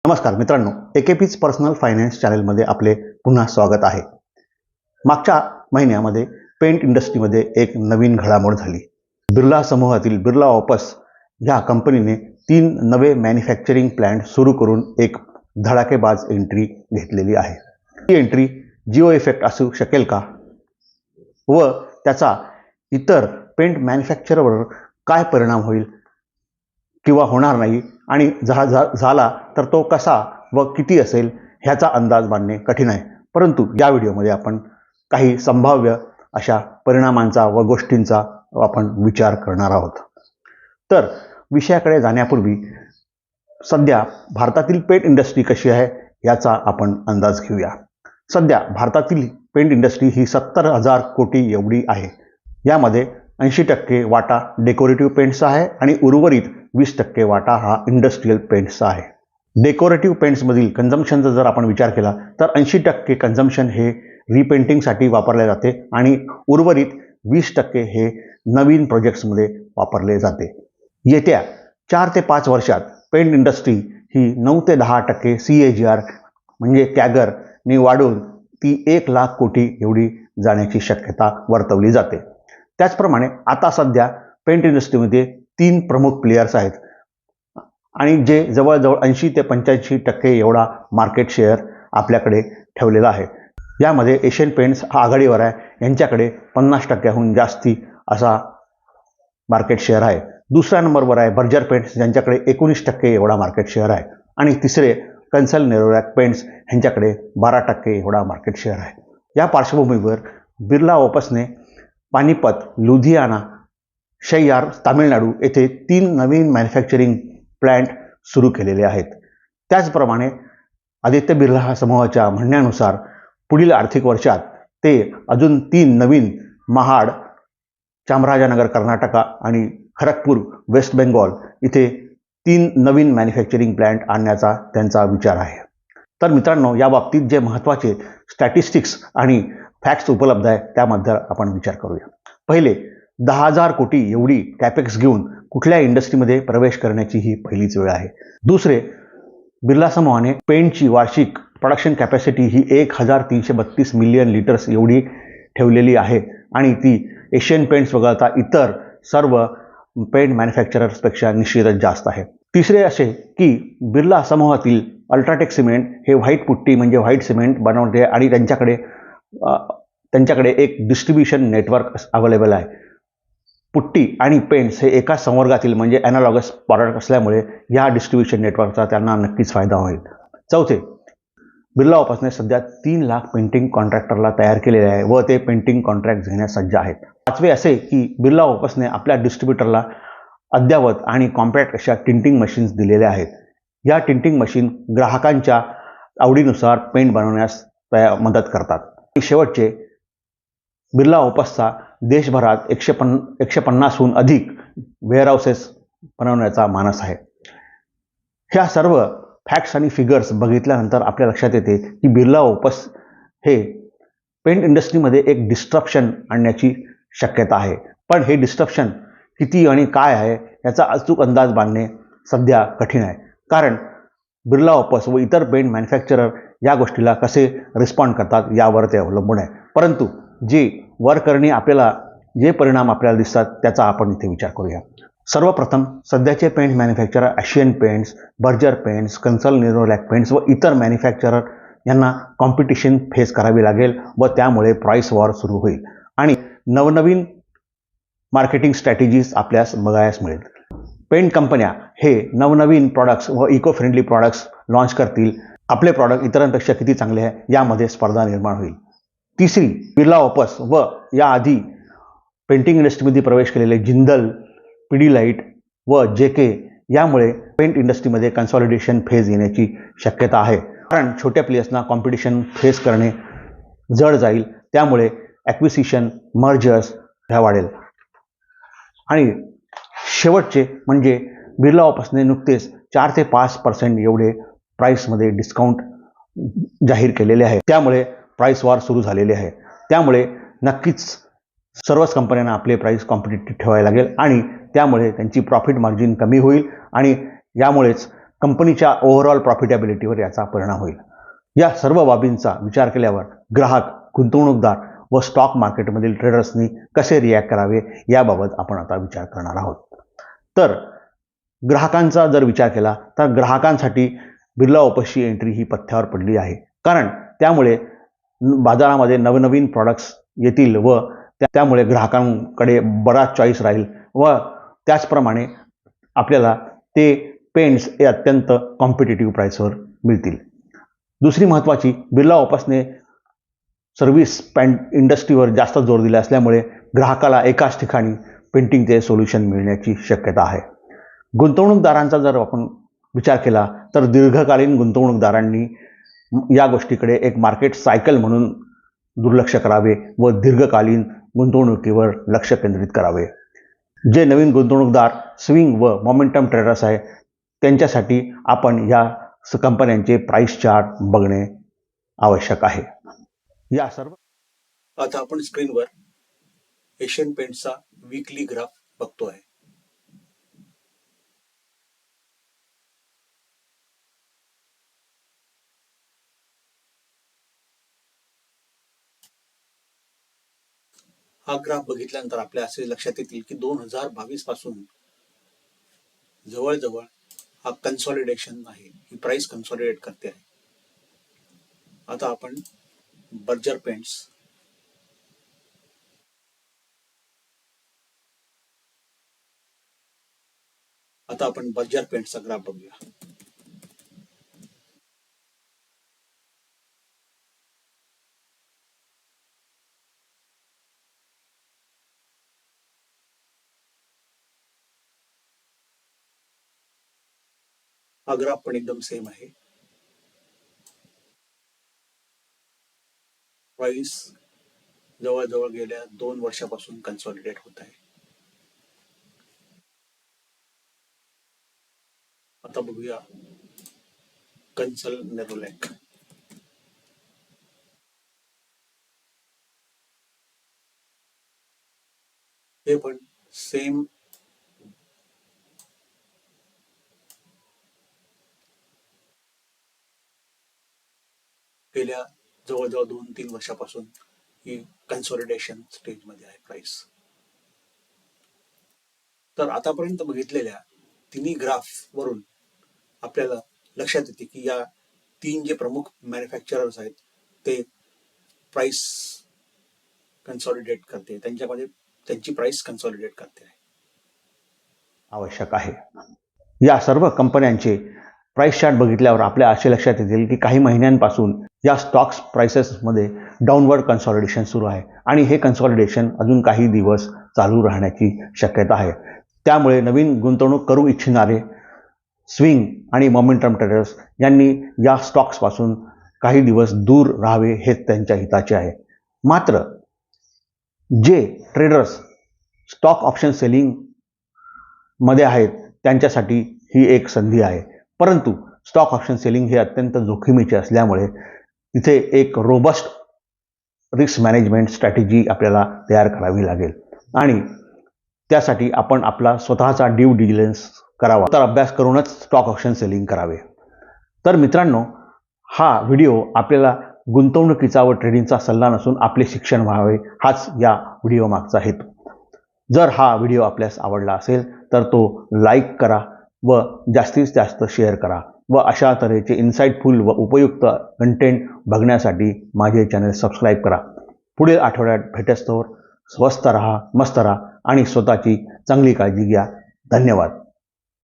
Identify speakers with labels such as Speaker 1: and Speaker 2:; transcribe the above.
Speaker 1: नमस्कार मित्रांनो, एकेपीच personal finance चॅनलमध्ये आपले पुन्हा स्वागत आहे. मागच्या महिन्यामध्ये पेंट इंडस्ट्रीमध्ये एक नवीन घडामोड झाली. बिर्ला समूहातील बिर्ला ऑपस ह्या कंपनीने 3 नवे मॅन्युफॅक्चरिंग प्लांट सुरू करून एक धडाकेबाज एंट्री घेतलेली आहे. ही एंट्री जिओ इफेक्ट असू शकेल का व त्याचा इतर पेंट मॅन्युफॅक्चरवर काय परिणाम होईल किंवा होणार नाही आणि झाला तर तो कसा व किती असेल ह्याचा अंदाज बांधणे कठीण आहे. परंतु या व्हिडिओमध्ये आपण काही संभाव्य अशा परिणामांचा व गोष्टींचा आपण विचार करणार आहोत. तर विषयाकडे जाण्यापूर्वी सध्या भारतातील पेंट इंडस्ट्री कशी आहे याचा आपण अंदाज घेऊया. सध्या भारतातील पेंट इंडस्ट्री ही 70,000 कोटी एवढी आहे. यामध्ये 80% वाटा डेकोरेटिव्ह पेंट्सचा आहे आणि उर्वरित 20% वाटा हा इंडस्ट्रीयल पेंट्सचा आहे. डेकोरेटिव्ह पेंट्समधील कन्झम्पशनचा जर आपण विचार केला तर 80% कन्झम्पशन हे रिपेंटिंगसाठी वापरले जाते आणि उर्वरित 20% हे नवीन प्रोजेक्ट्समध्ये वापरले जाते. येत्या 4 ते 5 वर्षात पेंट इंडस्ट्री ही 9 ते 10% CAGR म्हणजे कॅगरने वाढून ती 1 लाख कोटी एवढी जाण्याची शक्यता वर्तवली जाते. त्याचप्रमाणे आता सध्या पेंट इंडस्ट्रीमध्ये 3 प्रमुख प्लेयर्स आहेत आणि जे जवळजवळ 80 ते 85% एवढा मार्केट शेअर आपल्याकडे ठेवलेला आहे. यामध्ये एशियन पेंट्स हा आघाडीवर आहे. यांच्याकडे 50%हून जास्ती असा मार्केट शेअर आहे. दुसऱ्या नंबरवर आहे बर्जर पेंट्स, ज्यांच्याकडे 19% एवढा मार्केट शेअर आहे आणि तिसरे कंसल नेरोलॅक पेंट्स ह्यांच्याकडे 12% एवढा मार्केट शेअर आहे. या पार्श्वभूमीवर बिर्ला ऑपसने पानिपत, लुधियाना, शय्यार, तामिळनाडू येथे 3 नवीन मॅन्युफॅक्चरिंग प्लांट सुरू केलेले आहेत. त्याचप्रमाणे आदित्य बिर्ला समूहाच्या म्हणण्यानुसार पुढील आर्थिक वर्षात ते अजून 3 नवीन महाड, चामराजनगर कर्नाटका आणि खरगपूर वेस्ट बेंगॉल इथे 3 नवीन मॅन्युफॅक्चरिंग प्लांट आणण्याचा त्यांचा विचार आहे. तर मित्रांनो, या बाबतीत जे महत्त्वाचे स्टॅटिस्टिक्स आणि फॅक्ट्स उपलब्ध आहे त्यामध्ये आपण विचार करूया. पहिले, 10,000 कोटी एवढी कॅपेक्स घेऊन कुठल्या इंडस्ट्रीमध्ये प्रवेश करण्याची ही पहिलीच वेळ आहे. दुसरे, बिर्ला समूहाने पेंटची वार्षिक प्रोडक्शन कॅपॅसिटी ही 1332 मिलियन लिटर्स एवढी ठेवलेली आहे आणि ती एशियन पेंट्स वगळता इतर सर्व पेंट मॅन्युफॅक्चरर्सपेक्षा निश्चितच जास्त आहे. तिसरे असे की बिर्ला समूहातील अल्ट्राटेक सिमेंट हे व्हाईट पुट्टी म्हणजे व्हाईट सिमेंट बनवते आणि त्यांच्याकडे एक डिस्ट्रीब्युशन नेटवर्क अवेलेबल आहे. पुट्टी आणि पेंट्स हे एका संवर्गातील म्हणजे ॲनालॉगस प्रॉडक्ट असल्यामुळे या डिस्ट्रीब्युशन नेटवर्कचा त्यांना नक्कीच फायदा होईल. चौथे, बिर्ला ऑपसने सध्या 3 लाख पेंटिंग कॉन्ट्रॅक्टरला तयार केलेले आहे व ते पेंटिंग कॉन्ट्रॅक्ट घेण्यास सज्ज आहेत. पाचवे असे की बिर्ला ऑपसने आपल्या डिस्ट्रीब्युटरला अद्ययावत आणि कॉम्पॅक्ट अशा टिंटिंग मशीन्स दिलेल्या आहेत. या टिंटिंग मशीन ग्राहकांच्या आवडीनुसार पेंट बनवण्यास मदत करतात. आणि शेवटचे, बिर्ला ऑपसचा देशभरात 150हून अधिक वेअरहाऊसेस बनवण्याचा मानस आहे. ह्या सर्व फॅक्ट्स आणि फिगर्स बघितल्यानंतर आपल्या लक्षात येते की बिर्ला ऑपस हे पेंट इंडस्ट्रीमध्ये एक डिस्ट्रप्शन आणण्याची शक्यता आहे. पण हे डिस्ट्रप्शन किती आणि काय आहे याचा अचूक अंदाज बांधणे सध्या कठीण आहे, कारण बिर्ला ऑपस व इतर पेंट मॅन्युफॅक्चरर या गोष्टीला कसे रिस्पॉन्ड करतात यावर ते अवलंबून आहे. परंतु जे परिणाम आपल्याला दिसतात त्याचा आपण इथे विचार करूया. सर्वप्रथम, सध्याचे paint manufacturer Asian Paints, Berger Paints, Kansai Nerolac Paints व इतर मॅन्युफॅक्चरर यांना कॉम्पिटिशन फेस करावी लागेल व त्यामुळे प्राईस वॉर सुरू होईल आणि नवनवीन मार्केटिंग स्ट्रॅटेजीज आपल्यास बघायला मिळेल. पेंट कंपन्या हे नवनवीन प्रॉडक्ट्स व इको फ्रेंडली प्रॉडक्ट्स लॉन्च करतील. आपले प्रॉडक्ट इतरांपेक्षा किती चांगले आहे यामध्ये स्पर्धा निर्माण होईल. तिसरी, बिर्ला ऑपस व याआधी पेंटिंग इंडस्ट्रीमध्ये प्रवेश केलेले जिंदल, पिडिलाइट व JK यामुळे पेंट इंडस्ट्रीमध्ये कन्सॉलिडेशन फेज येण्याची शक्यता आहे, कारण छोट्या प्लेयर्सना कॉम्पिटिशन फेस करणे जड जाईल. त्यामुळे ॲक्विसिशन, मर्जर्स ह्या वाढेल. आणि शेवटचे म्हणजे बिर्ला ऑपसने नुकतेच 4 ते 5% एवढे प्राईसमध्ये डिस्काउंट जाहीर केलेले आहे. त्यामुळे प्राईस वॉर सुरू झालेले आहे. त्यामुळे नक्कीच सर्वच कंपन्यांना आपले प्राईस कॉम्पिटिटिव्ह ठेवावे लागेल आणि त्यामुळे त्यांची प्रॉफिट मार्जिन कमी होईल आणि यामुळेच कंपनीच्या ओव्हरऑल प्रॉफिटेबिलिटीवर याचा परिणाम होईल. या सर्व बाबींचा विचार केल्यावर ग्राहक, गुंतवणूकदार व स्टॉक मार्केटमधील ट्रेडर्सनी कसे रिॲक्ट करावे याबाबत आपण आता विचार करणार आहोत. तर ग्राहकांचा जर विचार केला तर ग्राहकांसाठी बिर्ला ओपसची एंट्री ही पथ्यावर पडली आहे. कारण त्यामुळे बाजारामध्ये नवनवीन प्रॉडक्ट्स येतील व त्यामुळे ग्राहकांकडे बराच चॉईस राहील व त्याचप्रमाणे आपल्याला ते पेंट्स हे अत्यंत कॉम्पिटिटिव्ह प्राईसवर मिळतील. दुसरी महत्त्वाची, बिर्ला ओपसने सर्व्हिस इंडस्ट्रीवर जास्त जोर दिला असल्यामुळे ग्राहकाला एकाच ठिकाणी पेंटिंगचे सोल्युशन मिळण्याची शक्यता आहे. गुंतवणूकदारांचा जर आपण विचार केला तर दीर्घकालीन गुंतवणूकदारांनी या गोष्टीकडे एक मार्केट सायकल म्हणून दुर्लक्ष करावे व दीर्घकालीन गुंतवणुकीवर लक्ष केंद्रित करावे. जे नवीन गुंतवणूकदार, स्विंग व मोमेंटम ट्रेडर्स आहे त्यांच्यासाठी आपण या कंपन्यांचे प्राइस चार्ट बघणे आवश्यक आहे. या सर्व
Speaker 2: आता आपण स्क्रीनवर एशियन पेंट्सचा वीकली ग्राफ बघतोय. हा ग्राफ बघितल्यानंतर आपल्या असे लक्षात येतील की 2022 पासून जवळजवळ हा कन्सॉलिडेशन आहे, ही प्राइस कन्सॉलिडेट करते आहे. आता आपण बर्जर पेंट्स पेंट्सचा ग्राफ बघूया. हा ग्राफ पण एकदम सेम आहे. प्राइस जवळजवळ गेल्या 2 वर्षापासून कन्सॉलिडेट होत आहे. आता बघूया कन्सल नेरोलॅक. हे पण सेम गेल्या जवळजवळ 2-3 वर्षापासून ही कन्सॉलिडेशन स्टेजमध्ये आहे प्राइस. तर आतापर्यंत बघितलेल्या तिन्ही ग्राफ वरून आपल्याला लक्षात येते की या 3 जे प्रमुख मॅन्युफॅक्चरर्स आहेत ते प्राइस कन्सॉलिडेट करते, त्यांच्यामध्ये त्यांची प्राइस कन्सॉलिडेट करते आहे.
Speaker 1: आवश्यक आहे. या सर्व कंपन्यांचे प्राइस चार्ट बघितल्यावर आपल्या असे लक्षात येतील की काही महिन्यांपासून या स्टॉक्स प्राइसेसमध्ये डाऊनवर्ड कन्सॉलिडेशन सुरू आहे आणि हे कन्सॉलिडेशन अजून काही दिवस चालू राहण्याची शक्यता आहे. त्यामुळे नवीन गुंतवणूक करू इच्छिणारे स्विंग आणि मोमेंटम ट्रेडर्स यांनी या स्टॉक्सपासून काही दिवस दूर राहावे हे त्यांच्या हिताचे आहे. मात्र जे ट्रेडर्स स्टॉक ऑप्शन सेलिंग मध्ये आहेत त्यांच्यासाठी ही एक संधी आहे. परंतु स्टॉक ऑप्शन सेलिंग हे अत्यंत जोखमीचे असल्यामुळे इथे एक रोबस्ट रिस्क मॅनेजमेंट स्ट्रॅटेजी आपल्याला तयार करावी लागेल आणि त्यासाठी आपण आपला स्वतःचा ड्यू डिलिजन्स करावा, तर अभ्यास करूनच स्टॉक ऑप्शन सेलिंग करावे. तर मित्रांनो, हा व्हिडिओ आपल्याला गुंतवणुकीचा व ट्रेडिंगचा सल्ला नसून आपले शिक्षण व्हावे हाच या व्हिडिओ मागचा हेतू. जर हा व्हिडिओ आपल्यास आवडला असेल तर तो लाईक करा व जास्तीत जास्त शेअर करा व अशा तऱ्हेचे इन्साइटफुल व उपयुक्त कंटेंट बघण्यासाठी माझे चॅनल सबस्क्राईब करा. पुढील आठवड्यात भेटस्तोवर स्वस्त रहा, मस्त रहा आणि स्वतःची चांगली काळजी घ्या. धन्यवाद.